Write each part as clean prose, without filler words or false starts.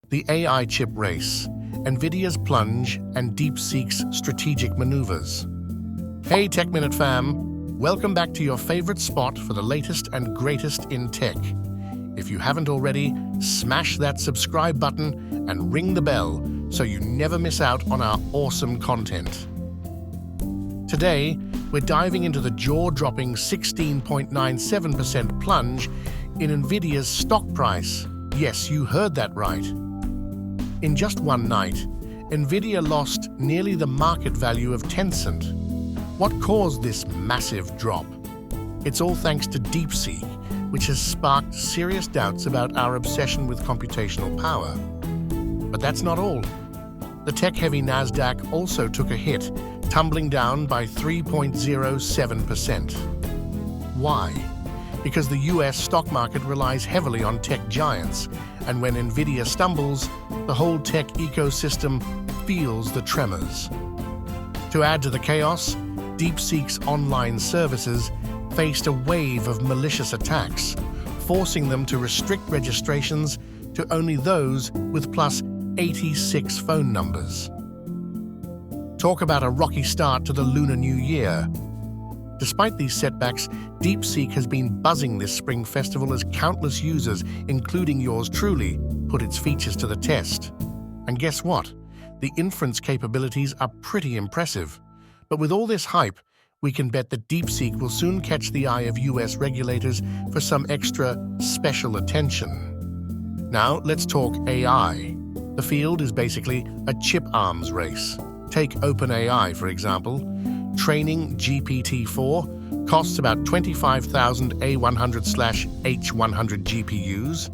the AI chip race, NVIDIA's plunge, and DeepSeek's strategic maneuvers. Hey TechMinute fam, welcome back to your favorite spot for the latest and greatest in tech. If you haven't already, smash that subscribe button and ring the bell so you never miss out on our awesome content. Today, we're diving into the jaw-dropping 16.97% plunge in NVIDIA's stock price. Yes, you heard that right. In just one night, NVIDIA lost nearly the market value of Tencent. What caused this massive drop? It's all thanks to DeepSeek, which has sparked serious doubts about our obsession with computational power. But that's not all. The tech-heavy Nasdaq also took a hit, tumbling down by 3.07%. Why? Because the US stock market relies heavily on tech giants, and when NVIDIA stumbles, the whole tech ecosystem feels the tremors. To add to the chaos, DeepSeek's online services faced a wave of malicious attacks, forcing them to restrict registrations to only those with plus 86 phone numbers. Talk about a rocky start to the Lunar New Year. Despite these setbacks, DeepSeek has been buzzing this spring festival as countless users, including yours truly, put its features to the test. And guess what? The inference capabilities are pretty impressive. But with all this hype, we can bet that DeepSeek will soon catch the eye of US regulators for some extra special attention. Now, let's talk AI. The field is basically a chip arms race. Take OpenAI, for example. Training GPT-4 costs about 25,000 A100/H100 GPUs,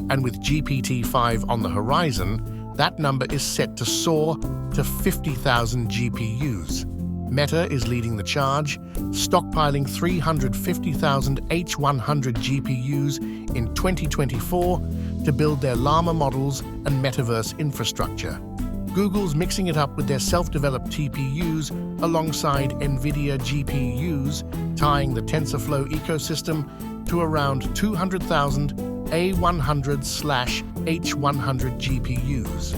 and with GPT-5 on the horizon, that number is set to soar to 50,000 GPUs. Meta is leading the charge, stockpiling 350,000 H100 GPUs in 2024 to build their Llama models and metaverse infrastructure. Google's mixing it up with their self-developed TPUs alongside NVIDIA GPUs, tying the TensorFlow ecosystem to around 200,000 A100/H100 GPUs.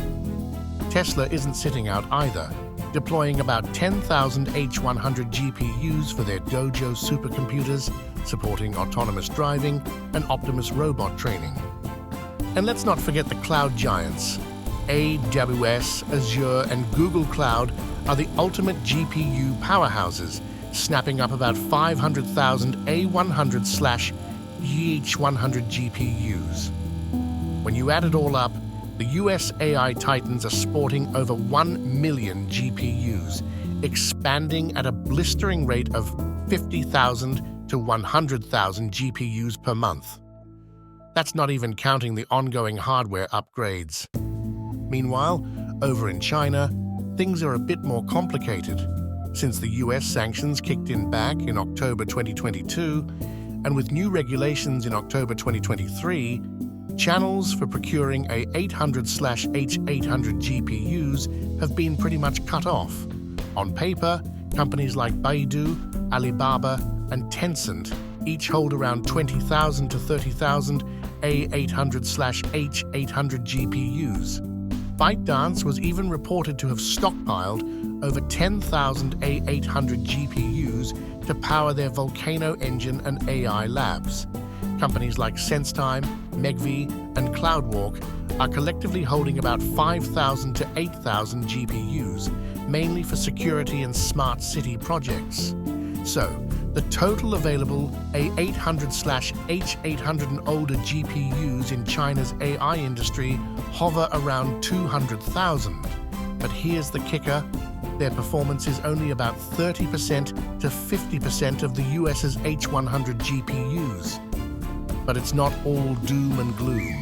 Tesla isn't sitting out either, deploying about 10,000 H100 GPUs for their Dojo supercomputers, supporting autonomous driving and Optimus robot training. And let's not forget the cloud giants. AWS, Azure, and Google Cloud are the ultimate GPU powerhouses, snapping up about 500,000 A100/H100 GPUs. When you add it all up, the US AI titans are sporting over 1 million GPUs, expanding at a blistering rate of 50,000 to 100,000 GPUs per month. That's not even counting the ongoing hardware upgrades. Meanwhile, over in China, things are a bit more complicated. Since the US sanctions kicked in back in October 2022, and with new regulations in October 2023, channels for procuring a 800/H800 GPUs have been pretty much cut off. On paper, companies like Baidu, Alibaba, and Tencent each hold around 20,000 to 30,000 A800/H800 GPUs. ByteDance was even reported to have stockpiled over 10,000 A800 GPUs to power their Volcano engine and AI labs. Companies like SenseTime, Megvii, and CloudWalk are collectively holding about 5,000 to 8,000 GPUs, mainly for security and smart city projects. So, the total available A800/H800 and older GPUs in China's AI industry hover around 200,000. But here's the kicker: their performance is only about 30% to 50% of the US's H100 GPUs. But it's not all doom and gloom.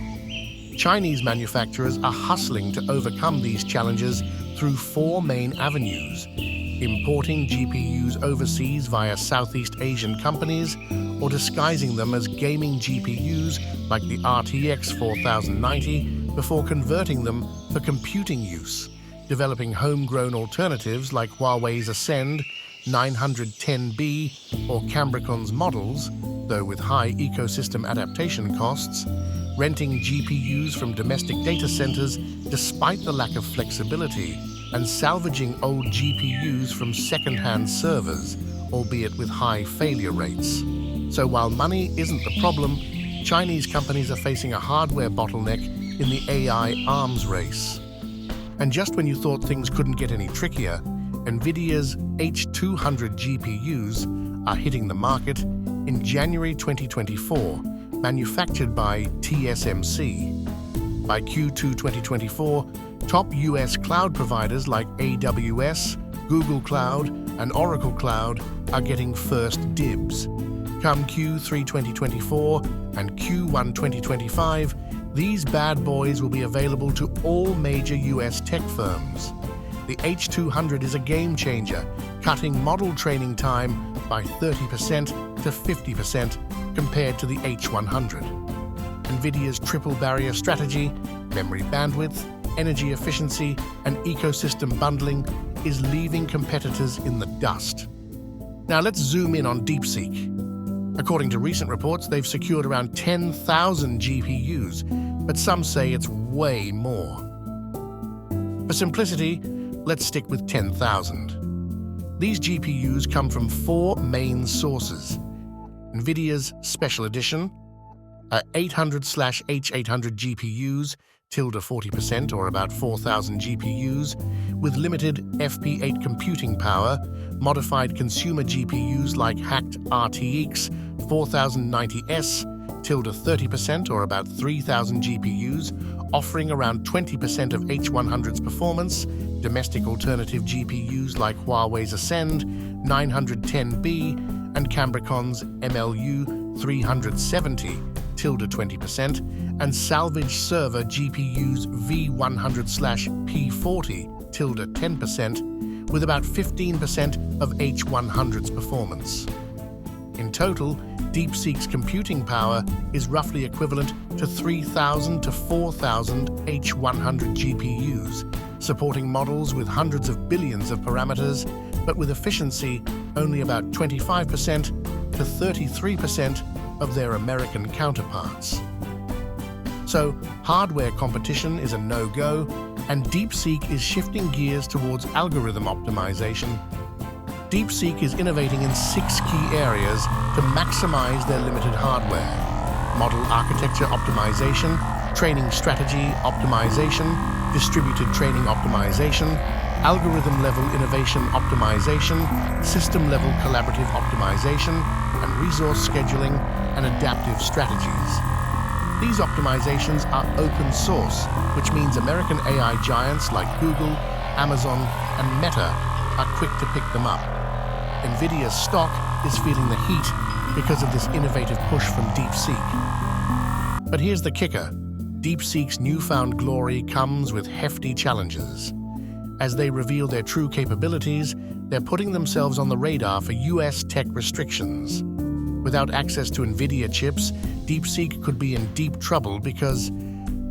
Chinese manufacturers are hustling to overcome these challenges through 4 main avenues: importing GPUs overseas via Southeast Asian companies, or disguising them as gaming GPUs like the RTX 4090 before converting them for computing use, developing homegrown alternatives like Huawei's Ascend, 910B, or Cambricon's models, though with high ecosystem adaptation costs, renting GPUs from domestic data centers despite the lack of flexibility, and salvaging old GPUs from second-hand servers, albeit with high failure rates. So while money isn't the problem, Chinese companies are facing a hardware bottleneck in the AI arms race. And just when you thought things couldn't get any trickier, NVIDIA's H200 GPUs are hitting the market in January 2024, manufactured by TSMC. By Q2 2024, top US cloud providers like AWS, Google Cloud, and Oracle Cloud are getting first dibs. Come Q3 2024 and Q1 2025, these bad boys will be available to all major US tech firms. The H200 is a game changer, cutting model training time by 30% to 50% compared to the H100. NVIDIA's triple barrier strategy, memory bandwidth, energy efficiency, and ecosystem bundling is leaving competitors in the dust. Now let's zoom in on DeepSeek. According to recent reports, they've secured around 10,000 GPUs, but some say it's way more. For simplicity, let's stick with 10,000. These GPUs come from four main sources: NVIDIA's Special Edition, 800/H800 GPUs, tilde 40% or about 4,000 GPUs, with limited FP8 computing power, modified consumer GPUs like hacked RTX 4090S, tilde 30% or about 3,000 GPUs, offering around 20% of H100's performance, domestic alternative GPUs like Huawei's Ascend 910B and Cambricon's MLU 370, tilde 20%, and salvage server GPUs V100/P40, tilde 10%, with about 15% of H100's performance. In total, DeepSeek's computing power is roughly equivalent to 3,000 to 4,000 H100 GPUs, supporting models with hundreds of billions of parameters, but with efficiency only about 25% to 33% of their American counterparts. So, hardware competition is a no-go, and DeepSeek is shifting gears towards algorithm optimization. DeepSeek is innovating in 6 key areas to maximize their limited hardware: model architecture optimization, training strategy optimization, distributed training optimization, algorithm-level innovation optimization, system-level collaborative optimization, and resource scheduling and adaptive strategies. These optimizations are open source, which means American AI giants like Google, Amazon, and Meta are quick to pick them up. NVIDIA's stock is feeling the heat because of this innovative push from DeepSeek. But here's the kicker: DeepSeek's newfound glory comes with hefty challenges. As they reveal their true capabilities, they're putting themselves on the radar for US tech restrictions. Without access to NVIDIA chips, DeepSeek could be in deep trouble because,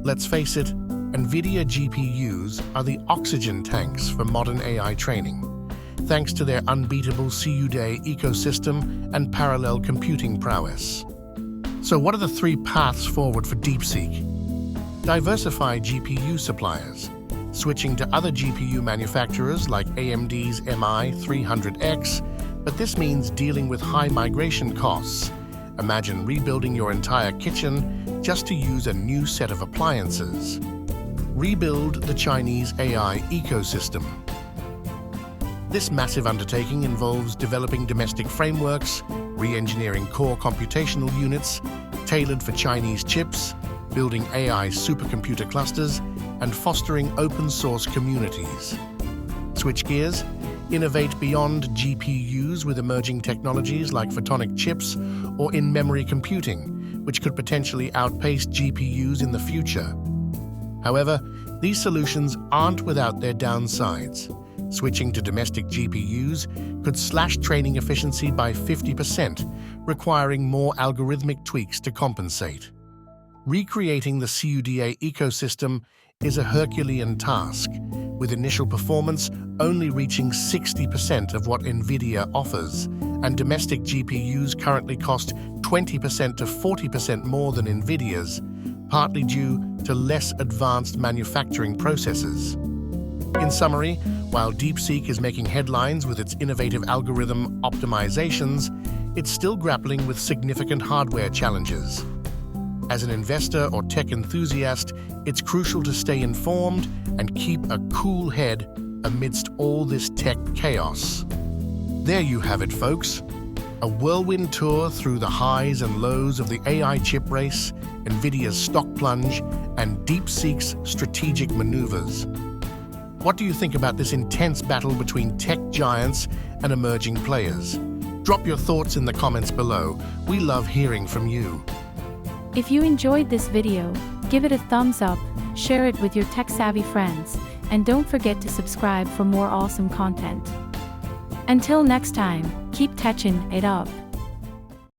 let's face it, NVIDIA GPUs are the oxygen tanks for modern AI training, thanks to their unbeatable CUDA ecosystem and parallel computing prowess. So what are the 3 paths forward for DeepSeek? Diversify GPU suppliers, switching to other GPU manufacturers like AMD's MI300X, but this means dealing with high migration costs. Imagine rebuilding your entire kitchen just to use a new set of appliances. Rebuild the Chinese AI ecosystem. This massive undertaking involves developing domestic frameworks, re-engineering core computational units tailored for Chinese chips, building AI supercomputer clusters, and fostering open-source communities. Switch gears, innovate beyond GPUs with emerging technologies like photonic chips or in-memory computing, which could potentially outpace GPUs in the future. However, these solutions aren't without their downsides. Switching to domestic GPUs could slash training efficiency by 50%, requiring more algorithmic tweaks to compensate. Recreating the CUDA ecosystem is a Herculean task, with initial performance only reaching 60% of what NVIDIA offers, and domestic GPUs currently cost 20% to 40% more than NVIDIA's, partly due to less advanced manufacturing processes. In summary, while DeepSeek is making headlines with its innovative algorithm optimizations, it's still grappling with significant hardware challenges. As an investor or tech enthusiast, it's crucial to stay informed and keep a cool head amidst all this tech chaos. There you have it, folks. A whirlwind tour through the highs and lows of the AI chip race, NVIDIA's stock plunge, and DeepSeek's strategic maneuvers. What do you think about this intense battle between tech giants and emerging players? Drop your thoughts in the comments below. We love hearing from you. If you enjoyed this video, give it a thumbs up, share it with your tech-savvy friends, and don't forget to subscribe for more awesome content. Until next time, keep teching it up.